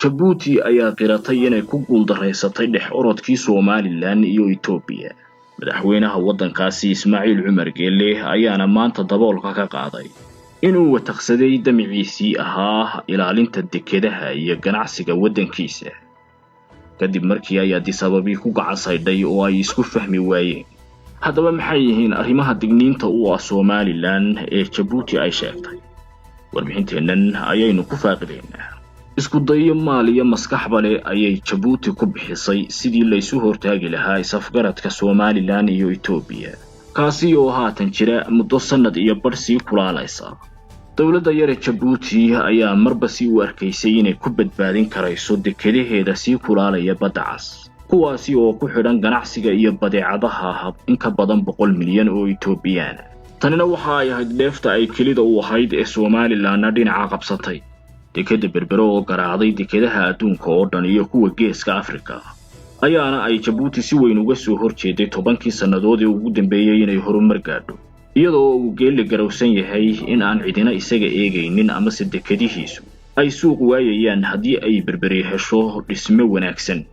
Djibouti ayaa qiratay inay ku guuldareysatay dhex orodkii Somaliland iyo Ethiopia. Madaxweynaha waddankaasi Ismaaciil Cumar Geelle ayaana maanta daboolka ka qaaday inuu wataqsaday damiciisii ahaa ilaalinta dekedaha iyo ganacsiga waddankiisa. kadib markii ay Addis Ababa ku gacansaydhay oo ay isku fahmi waayeen. haddaba maxay yihiin arrimaha digniinta u ah Somaliland ee Djibouti ay sheegtay? warbixinteennan ayaynu ku faaqideynaa. isku dayo maal iyo maskaxba leh ayay Djibouti ku bixisay sidii la isu hortaagi lahaa isafgaradka Somaliland iyo Ethiopia, kaasi oo haatan jira muddo sanad iyo barsi kulaalaysa. dawladda yar ee Djibouti ayaa marba si u arkaysay inay ku badbaadin karayso dekedaheeda si kulaalaya badda cas, kuwaasi oo ku xidhan ganacsiga iyo badeecadaha in ka badan 100 milyan oo Ethiopian. tanina waxa ay ahayd dheefta ay kelida u ahayd ee Somaliland dhinaca qabsatay. dekeda berbero oo garaacday dekedaha adduunka oo dhan iyo kuwa geeska Afrika ayaana ay Djibouti si weyn uga soo horjeeday 10kii sanadood ee ugu dambeeyay inay horumar gaadho, iyadoo uu Geelle garowsan yahay in aan cidina isaga eegaynin ama si dekedihiisu ay suuq waayayaan haddii ay berberi hesho dhisme wanaagsan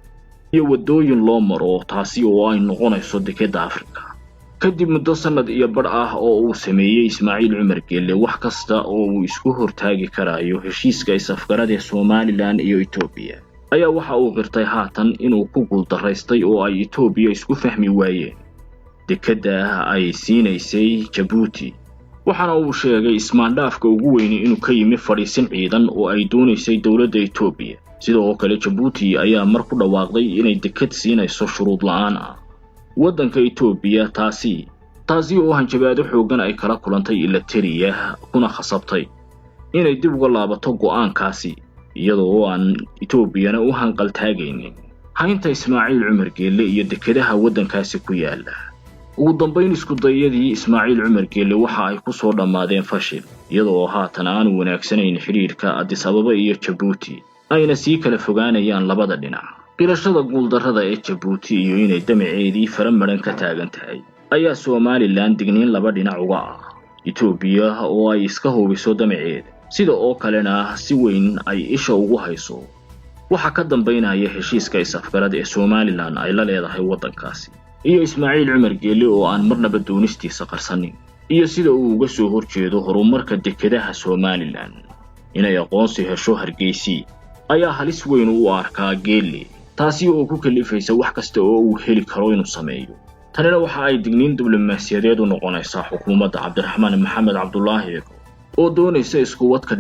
iyo wadooyin loo maro, taasi oo ay noqonayso dekeda Afrika. kadib muddo sanad iyo bar ah oo uu sameeyay Ismaaciil Cumar Geelle wax kasta oo uu isku hortaagi karayo heshiiska isafgarad ee Somaliland iyo Ethiopia, ayaa waxa uu qirtay haatan inuu ku guuldareystay oo ay Ethiopia isku fahmi waayeen dekeda ay siinaysay Djibouti. waxaana uu sheegay ismaandhaafka ugu weyn inuu ka yimi fadhiisin ciidan oo ay doonaysay dawladda Ethiopia. sidoo kale Djibouti ayaa mar ku dhawaaqday inay deked siinayso shuruud la'aan ah waddanka Ethiopia, taasi oo hanjabaado xoogan ay kala kulantay Eritrea kuna khasabtay inay dib uga laabato go'aankaasi, iyadoo aan Ethiopiana u hanqal taagaynin haynta Ismaaciil Cumar Geelle iyo dekedaha waddankaasi ku yaala. ugu dambeyn isku dayadii Ismaaciil Cumar Geelle waxa ay ku soo dhamaadeen fashil, iyadoo haatan aan wanaagsanayn xiriirka Addis Ababa iyo Djibouti ayna sii kala fogaanayaan labada dhinac. qirashada guuldarrada ee Djibouti iyo inay damaceedii faramaran ka taagan tahay ayaa Somaliland digniin laba dhinac uga ah. Ethiopia oo ay iska hubiso damaceeda, sida oo kalena si weyn ay isha ugu hayso waxa ka dambeynaya heshiiska isafgarad ee Somaliland ay la leedahay waddankaasi, iyo Ismaaciil Cumar Geelle oo aan marnaba doonistiisa qarsanin, iyo sida uu uga soo horjeedo horumarka dekedaha Somaliland. inay aqoonsi hesho Hargeysa ayaa halis weyn u arkaa Geelle, taasi oo ku kalifaysa wax kasta oo uu heli karo inuu sameeyo. tanina waxa ay digniin diblomaasiyadeed u noqonaysaa xukuumadda Cabdiraxmaan Maxamed Cabdullaahi oo doonaysa isku wadka